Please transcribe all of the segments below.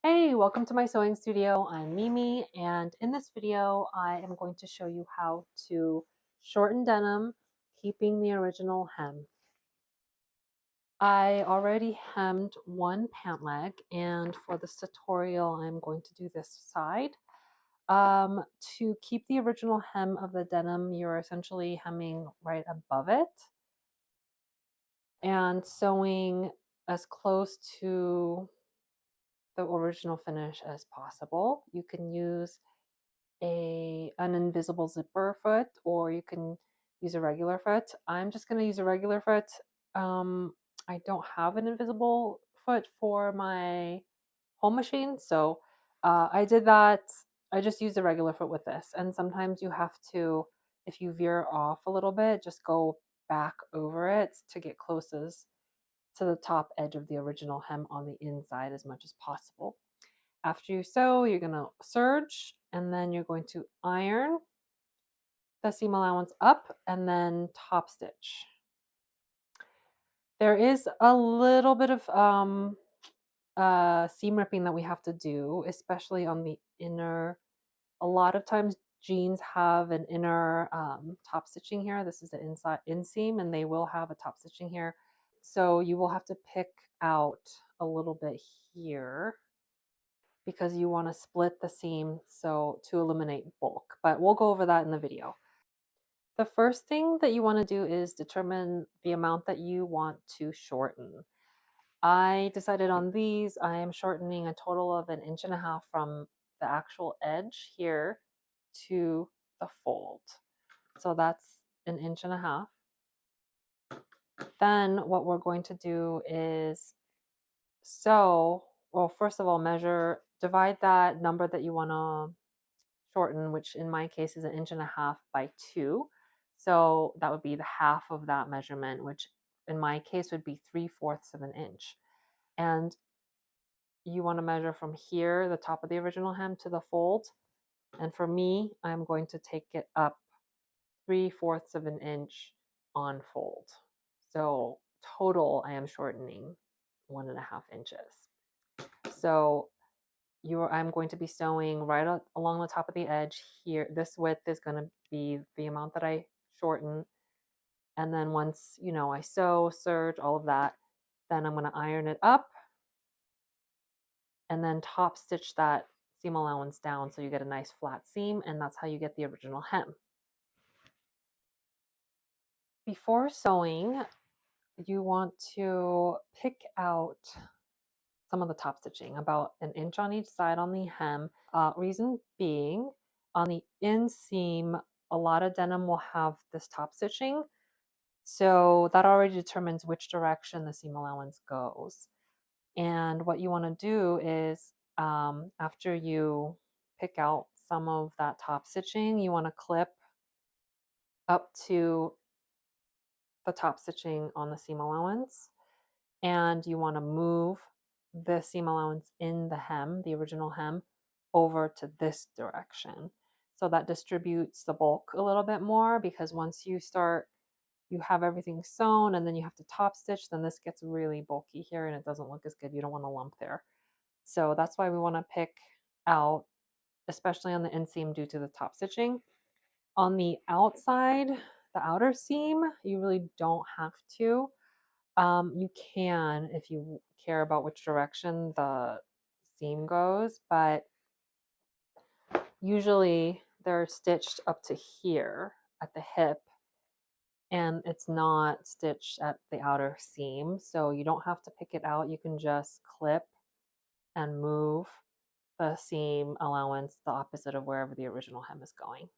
Hey, welcome to my sewing studio. I'm Mimi, and in this video, I am going to show you how to shorten denim, keeping the original hem. I already hemmed one pant leg, and for this tutorial, I'm going to do this side. To keep the original hem of the denim, you're essentially hemming right above it and sewing as close to the original finish as possible. You can use an invisible zipper foot, or you can use a regular foot. I'm just going to use a regular foot. I don't have an invisible foot for my home machine, so I did that. I just used a regular foot with this, and sometimes you have to, if you veer off a little bit, just go back over it to get closest to the top edge of the original hem on the inside as much as possible. After you sew, you're going to serge, and then you're going to iron the seam allowance up and then top stitch. There is a little bit of seam ripping that we have to do, especially on the inner. A lot of times jeans have an inner top stitching here. This is the inside inseam, and they will have a top stitching here. So you will have to pick out a little bit here because you want to split the seam so to eliminate bulk, but we'll go over that in the video. The first thing that you want to do is determine the amount that you want to shorten. I decided on these. I am shortening a total of 1.5 inches from the actual edge here to the fold. So that's 1.5 inches. Then what we're going to do is sew, well, first of all, divide that number that you want to shorten, which in my case is 1.5 inches by 2. So that would be the half of that measurement, which in my case would be 3/4 of an inch. And you want to measure from here, the top of the original hem, to the fold. And for me, I'm going to take it up 3/4 of an inch on fold. So total, I am shortening 1.5 inches. So I'm going to be sewing right along the top of the edge here. This width is going to be the amount that I shorten. And then once, I sew, serge, all of that, then I'm going to iron it up and then top stitch that seam allowance down so you get a nice flat seam, and that's how you get the original hem. Before sewing, you want to pick out some of the top stitching, about 1 inch on each side on the hem. Reason being, on the inseam, a lot of denim will have this top stitching. So that already determines which direction the seam allowance goes. And what you want to do is, after you pick out some of that top stitching, you want to clip up to the top stitching on the seam allowance. And you want to move the seam allowance in the hem, the original hem, over to this direction. So that distributes the bulk a little bit more, because once you have everything sewn and then you have to top stitch, then this gets really bulky here and it doesn't look as good. You don't want a lump there. So that's why we want to pick out, especially on the inseam, due to the top stitching. On the outside, the outer seam, you really don't have to. You can if you care about which direction the seam goes, but usually they're stitched up to here at the hip, and it's not stitched at the outer seam, so you don't have to pick it out. You can just clip and move the seam allowance the opposite of wherever the original hem is going.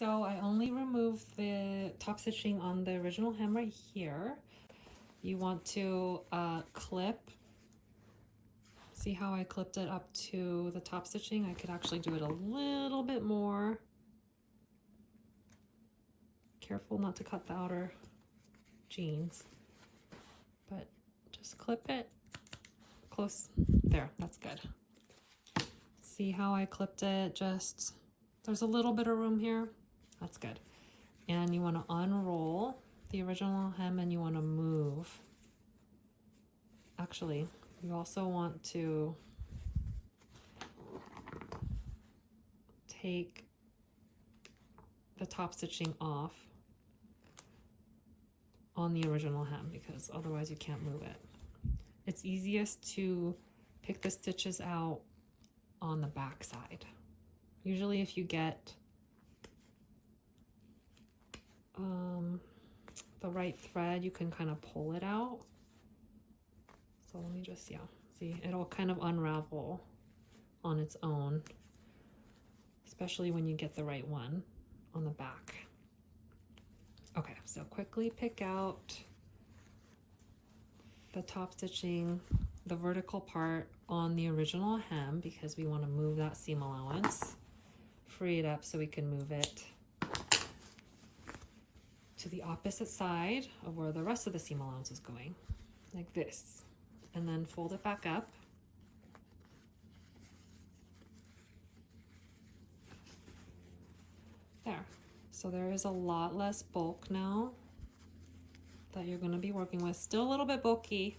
So I only removed the top stitching on the original hem right here. You want to clip. See how I clipped it up to the top stitching? I could actually do it a little bit more. Careful not to cut the outer jeans, but just clip it close. There, that's good. See how I clipped it? Just, there's a little bit of room here. That's good. And you want to unroll the original hem and you want to move. Actually, you also want to take the top stitching off on the original hem because otherwise you can't move it. It's easiest to pick the stitches out on the back side. Usually if you get the right thread, you can kind of pull it out. So let me just, see, it'll kind of unravel on its own, especially when you get the right one on the back. Okay, so quickly pick out the top stitching, the vertical part on the original hem because we want to move that seam allowance. Free it up so we can move it to the opposite side of where the rest of the seam allowance is going, like this, and then fold it back up. There. So there is a lot less bulk now that you're going to be working with. Still a little bit bulky,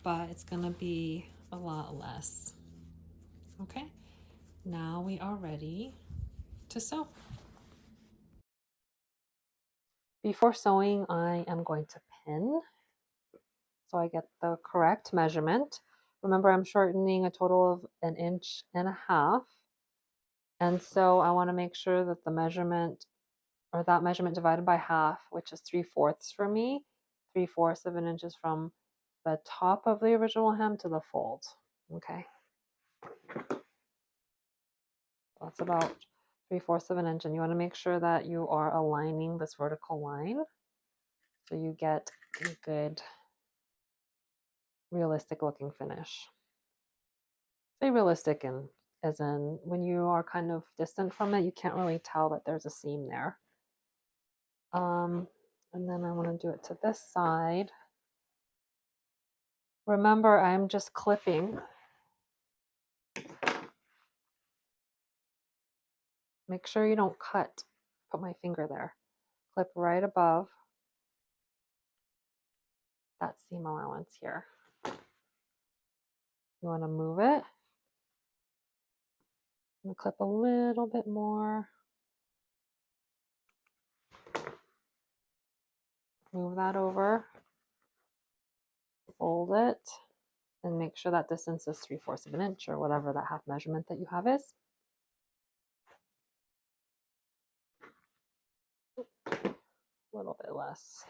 but it's going to be a lot less. Okay, now we are ready to sew. Before sewing, I am going to pin so I get the correct measurement. Remember, I'm shortening a total of 1.5 inches. And so I want to make sure that the measurement, or that measurement divided by half, which is 3/4 for me, 3/4 of an inch is from the top of the original hem to the fold. Okay. That's about 3/4 of an inch. And you want to make sure that you are aligning this vertical line so you get a good, realistic looking finish. Say realistic and as in when you are kind of distant from it, you can't really tell that there's a seam there. And then I want to do it to this side. Remember, I'm just clipping. Make sure you don't cut. Put my finger there. Clip right above that seam allowance here. You want to move it. And clip a little bit more. Move that over. Fold it. And make sure that distance is 3/4 of an inch or whatever that half measurement that you have is. A little bit less.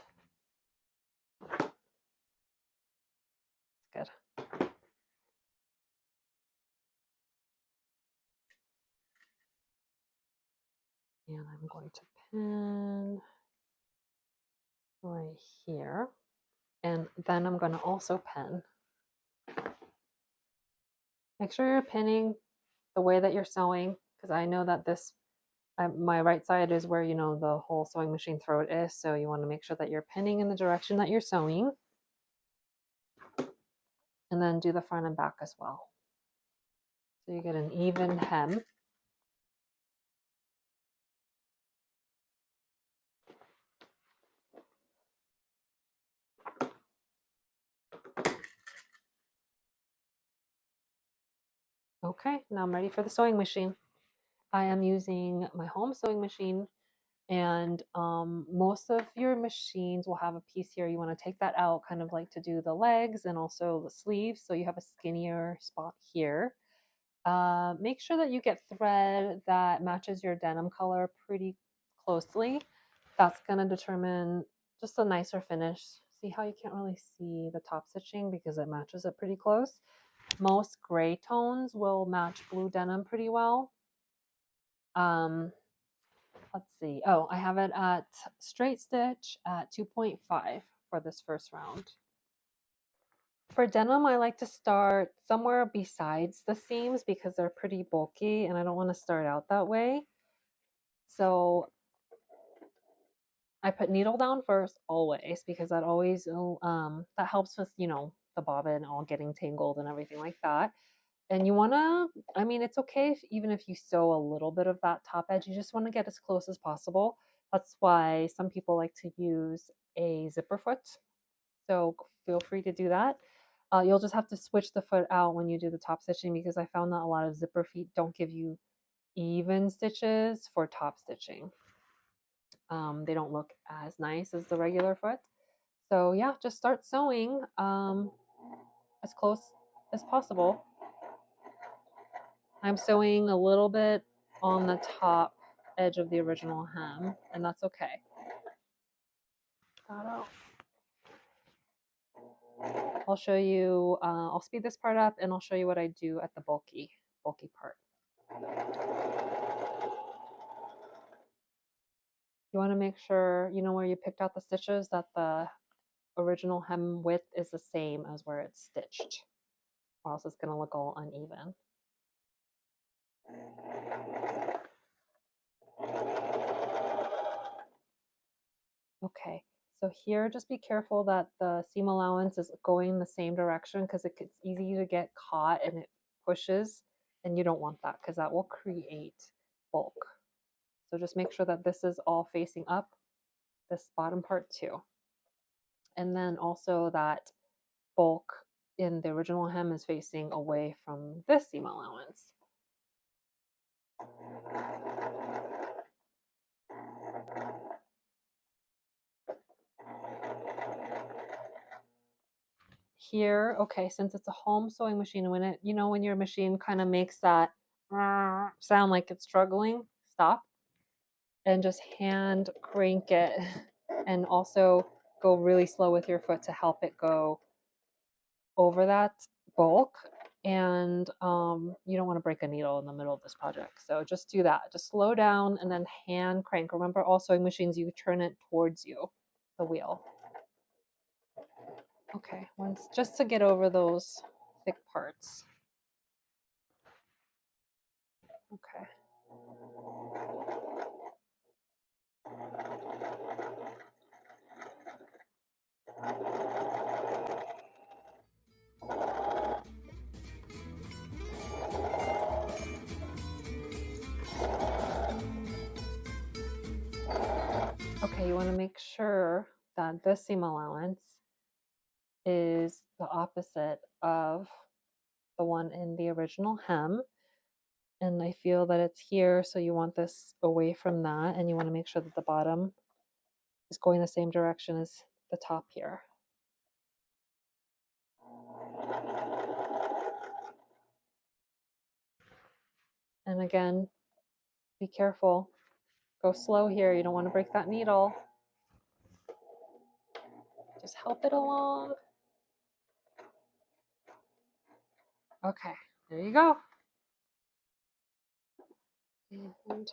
Good. And I'm going to pin right here. And then I'm going to also pin. Make sure you're pinning the way that you're sewing, because I know that this, my right side is where, you know, the whole sewing machine throat is. So you want to make sure that you're pinning in the direction that you're sewing. And then do the front and back as well. So you get an even hem. Okay, now I'm ready for the sewing machine. I am using my home sewing machine, and most of your machines will have a piece here. You want to take that out, kind of like to do the legs and also the sleeves, so you have a skinnier spot here. Make sure that you get thread that matches your denim color pretty closely. That's going to determine just a nicer finish. See how you can't really see the top stitching because it matches it pretty close. Most gray tones will match blue denim pretty well. let's see. Oh, I have it at straight stitch at 2.5 for this first round. For denim, I like to start somewhere besides the seams because they're pretty bulky and I don't want to start out that way. So I put needle down first always because that always that helps with, the bobbin all getting tangled and everything like that. And you want to, I mean, it's okay if, even if you sew a little bit of that top edge, you just want to get as close as possible. That's why some people like to use a zipper foot. So feel free to do that. You'll just have to switch the foot out when you do the top stitching because I found that a lot of zipper feet don't give you even stitches for top stitching. They don't look as nice as the regular foot. So yeah, just start sewing as close as possible. I'm sewing a little bit on the top edge of the original hem, and that's okay. That out. I'll show you, I'll speed this part up and I'll show you what I do at the bulky part. You want to make sure, where you picked out the stitches, that the original hem width is the same as where it's stitched, or else it's going to look all uneven. Okay, so here just be careful that the seam allowance is going the same direction because it's easy to get caught and it pushes, and you don't want that because that will create bulk. So just make sure that this is all facing up, this bottom part too. And then also that bulk in the original hem is facing away from this seam allowance. Here, okay, since it's a home sewing machine, when when your machine kind of makes that sound like it's struggling, stop and just hand crank it, and also go really slow with your foot to help it go over that bulk. And you don't want to break a needle in the middle of this project, so just do that. Just slow down and then hand crank. Remember, all sewing machines, you turn it towards you, the wheel. Okay, once, just to get over those thick parts. Okay. Okay, you want to make sure that this seam allowance is the opposite of the one in the original hem. And I feel that it's here, so you want this away from that, and you want to make sure that the bottom is going the same direction as the top here. And again, be careful. Go slow here. You don't want to break that needle. Just help it along. Okay, there you go. And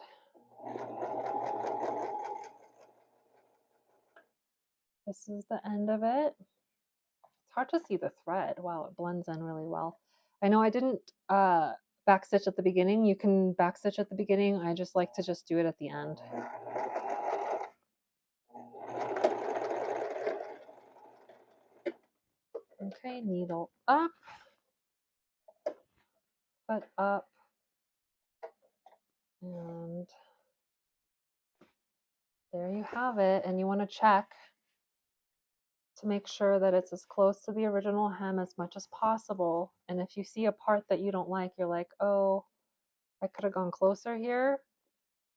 this is the end of it. It's hard to see the thread. Wow, it blends in really well. I know I didn't backstitch at the beginning. You can backstitch at the beginning. I just like to just do it at the end. Okay, needle up, foot up, and there you have it. And you want to check to make sure that it's as close to the original hem as much as possible. And if you see a part that you don't like, you're like, oh, I could have gone closer here,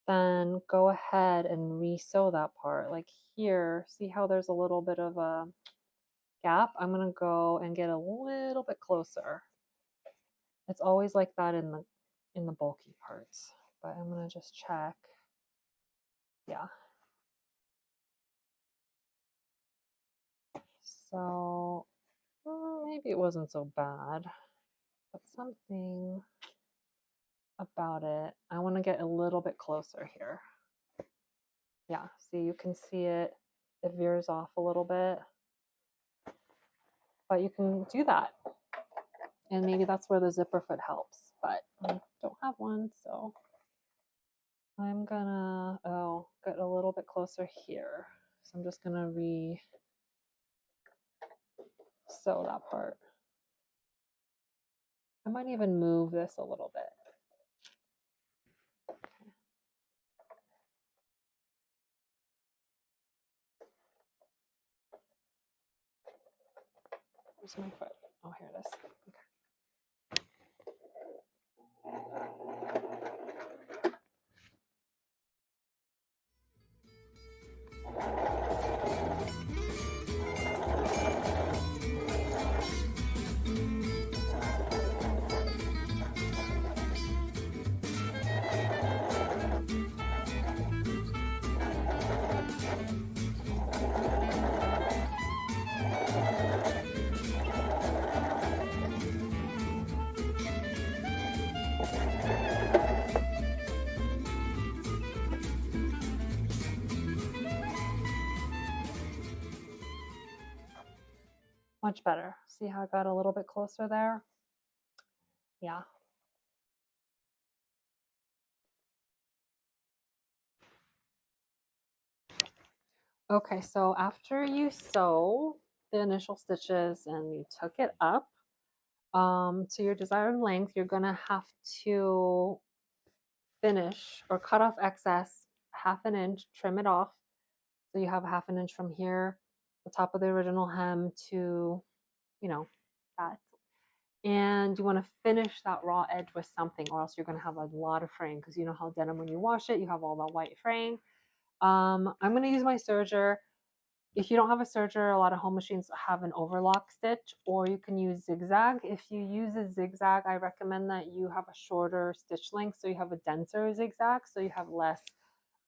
then go ahead and re-sew that part. Like here, see how there's a little bit of a gap? I'm gonna go and get a little bit closer. It's always like that in the bulky parts, but I'm gonna just check. Yeah. So maybe it wasn't so bad, but something about it, I want to get a little bit closer here. Yeah, see, you can see it, it veers off a little bit, but you can do that. And maybe that's where the zipper foot helps, but I don't have one, so I'm gonna, oh, get a little bit closer here. So I'm just gonna sew that part. I might even move this a little bit. Where's my foot? Oh, here it is. Okay. Much better. See how I got a little bit closer there? Yeah. Okay, so after you sew the initial stitches and you took it up to your desired length, you're gonna have to finish or cut off excess 1/2 inch, trim it off. So you have 1/2 inch from here, the top of the original hem to, you know, that. And you want to finish that raw edge with something, or else you're going to have a lot of fraying because you know how denim, when you wash it, you have all that white fraying. I'm going to use my serger. If you don't have a serger, a lot of home machines have an overlock stitch, or you can use zigzag. If you use a zigzag, I recommend that you have a shorter stitch length, so you have a denser zigzag, so you have less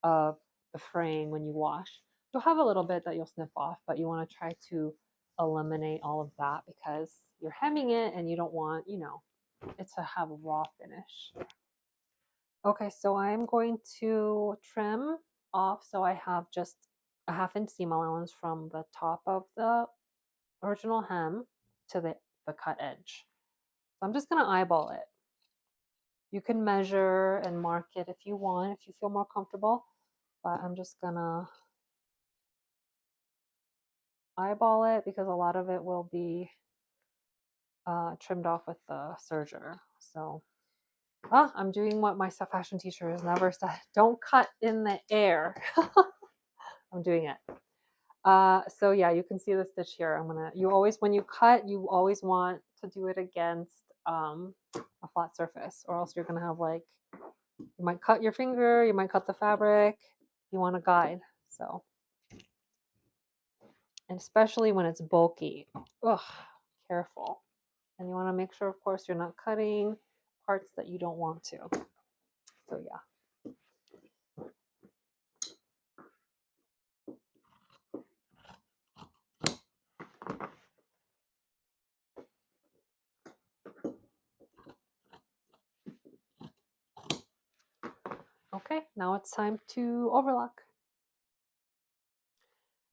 of the fraying when you wash. You'll have a little bit that you'll snip off, but you want to try to eliminate all of that because you're hemming it and you don't want, it to have a raw finish. Okay, so I'm going to trim off so I have just a 1/2 inch seam allowance from the top of the original hem to the cut edge. So I'm just going to eyeball it. You can measure and mark it if you want, if you feel more comfortable, but I'm just going to eyeball it because a lot of it will be trimmed off with the serger. So I'm doing what my fashion teacher has never said. Don't cut in the air. I'm doing it. So yeah, you can see the stitch here. You always, when you cut, you always want to do it against a flat surface, or else you're gonna have you might cut your finger, you might cut the fabric. You want to guide. So, and especially when it's bulky, ugh, careful. And you want to make sure, of course, you're not cutting parts that you don't want to. So yeah. Okay, now it's time to overlock.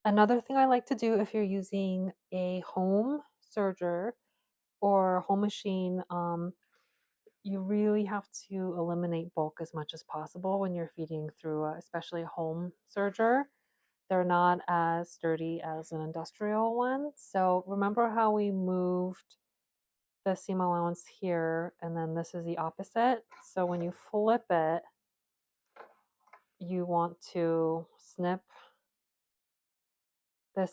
Another thing I like to do if you're using a home serger or home machine, you really have to eliminate bulk as much as possible when you're feeding through, especially a home serger. They're not as sturdy as an industrial one. So remember how we moved the seam allowance here, and then this is the opposite. So when you flip it, you want to snip the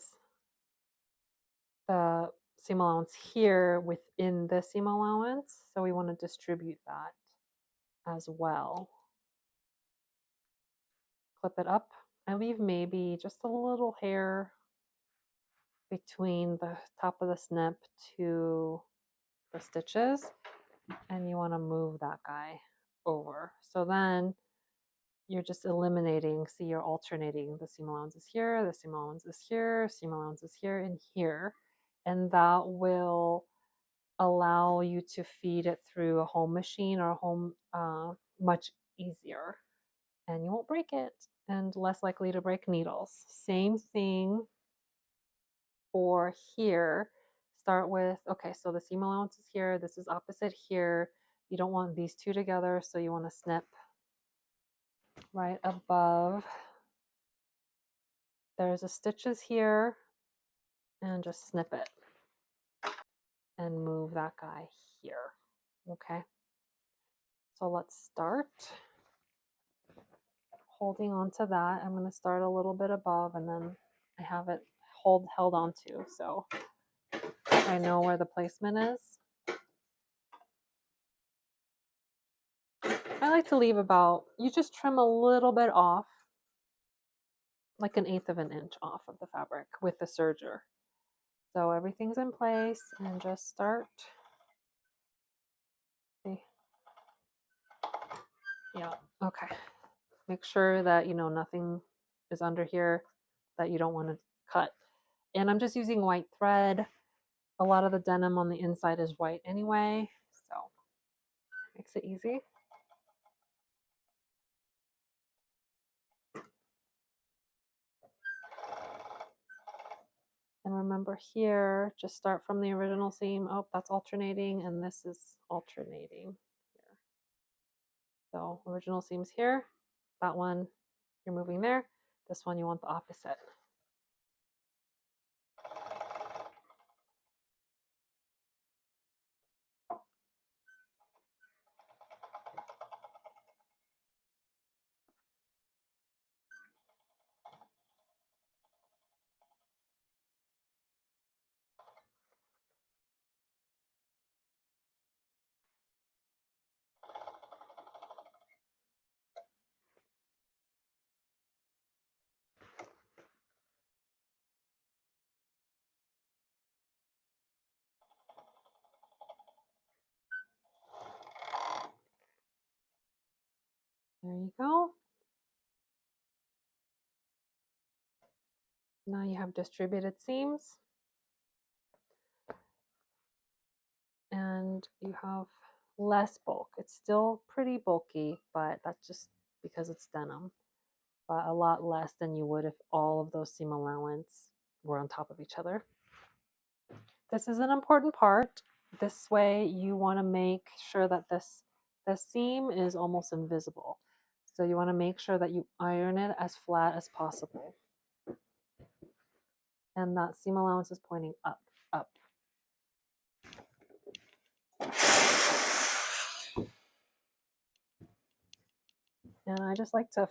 seam allowance here within the seam allowance. So we want to distribute that as well. Clip it up. I leave maybe just a little hair between the top of the snip to the stitches, and you want to move that guy over. So then you're just eliminating, see, you're alternating. The seam allowance is here, the seam allowance is here, seam allowance is here and here. And that will allow you to feed it through a home machine or a home much easier. and you won't break it, and less likely to break needles. Same thing for here. Start with, okay, so the seam allowance is here, this is opposite here. You don't want these two together, so you want to snip right above. There's a stitches here, and just snip it and move that guy here. Okay, so let's start holding on to that. I'm going to start a little bit above, and then I have it held on to, so I know where the placement is. I like to leave about, you just trim a little bit off, like 1/8 of an inch off of the fabric with the serger. So everything's in place, and just start. See? Yeah, okay. Make sure that, you know, nothing is under here that you don't want to cut. And I'm just using white thread. A lot of the denim on the inside is white anyway, so makes it easy. And remember here, just start from the original seam. Oh, that's alternating, and this is alternating here. So original seam's here. That one, you're moving there. This one, you want the opposite. There you go. Now you have distributed seams, and you have less bulk. It's still pretty bulky, but that's just because it's denim, but a lot less than you would if all of those seam allowance were on top of each other. This is an important part. This way you want to make sure that this seam is almost invisible. So you want to make sure that you iron it as flat as possible. And that seam allowance is pointing up, up. And I just like to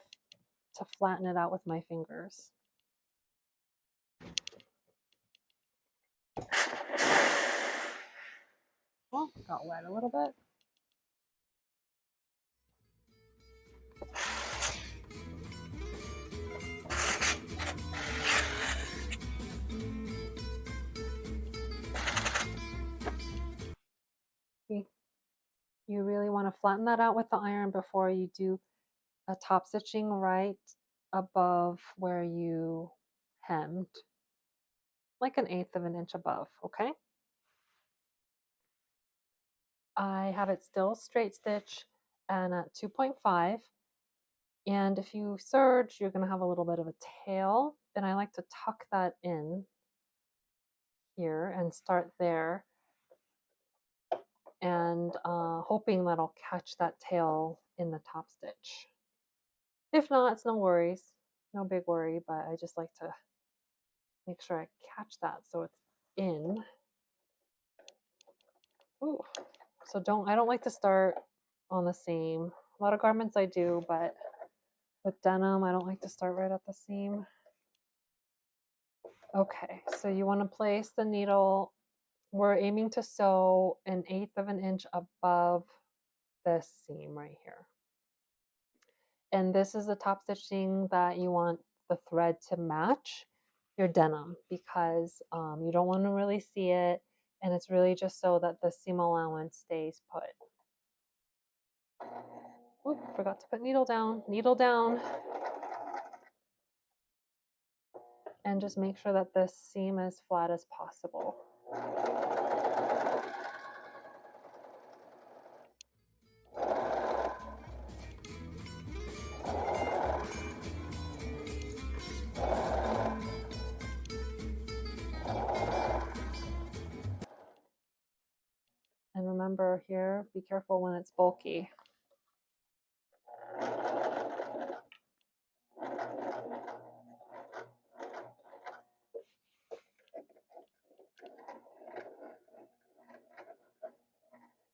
flatten it out with my fingers. Well, got wet a little bit. See, you really want to flatten that out with the iron before you do a top stitching right above where you hemmed, like 1/8 of an inch above, okay? I have it still straight stitch and at 2.5. And if you serge, you're going to have a little bit of a tail. And I like to tuck that in here and start there. And hoping that I'll catch that tail in the top stitch. If not, it's no worries. No big worry, but I just like to make sure I catch that so it's in. Ooh. So I don't like to start on the seam. A lot of garments I do, but with denim, I don't like to start right at the seam. Okay, so you want to place the needle. We're aiming to sew 1/8 of an inch above this seam right here. And this is the top stitching that you want the thread to match your denim, because you don't want to really see it, and it's really just so that the seam allowance stays put. Oop, forgot to put needle down, and just make sure that this seam is flat as possible. remember here, be careful when it's bulky.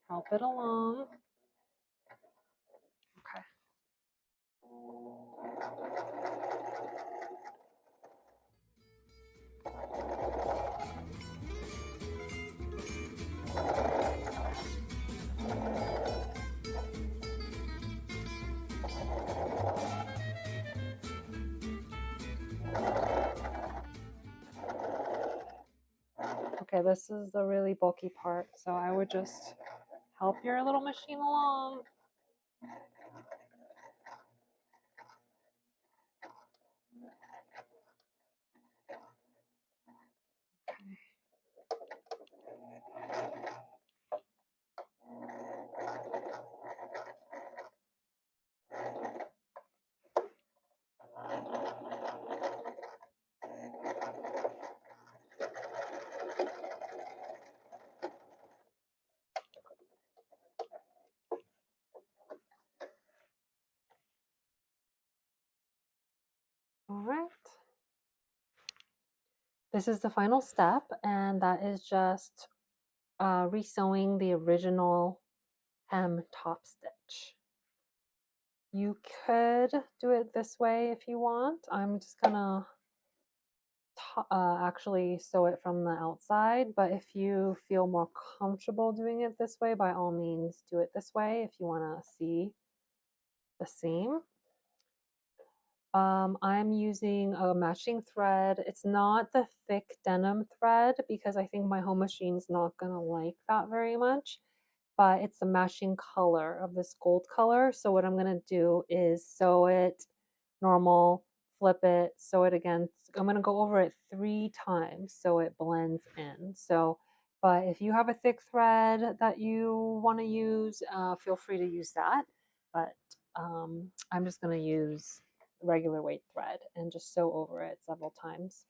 Help it along. Okay. Okay, this is the really bulky part, so I would just help your little machine along. All right. This is the final step, and that is just resewing the original hem top stitch. You could do it this way if you want. I'm just gonna actually sew it from the outside, but if you feel more comfortable doing it this way, by all means do it this way if you want to see the seam. I'm using a matching thread. It's not the thick denim thread because I think my home machine's not gonna like that very much, but it's the matching color of this gold color. So what I'm gonna do is sew it normal, flip it, sew it again. I'm gonna go over it 3 times so it blends in. So, but if you have a thick thread that you wanna use, feel free to use that. But I'm just gonna use regular weight thread and just sew over it several times.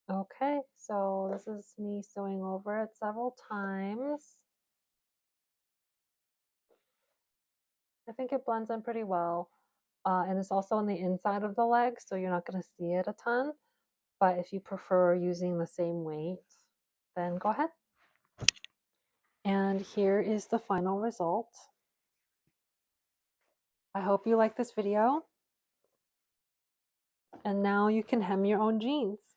Okay, so this is me sewing over it several times. I think it blends in pretty well. And it's also on the inside of the leg, so you're not going to see it a ton. But if you prefer using the same weight, then go ahead. And here is the final result. I hope you like this video. And now you can hem your own jeans.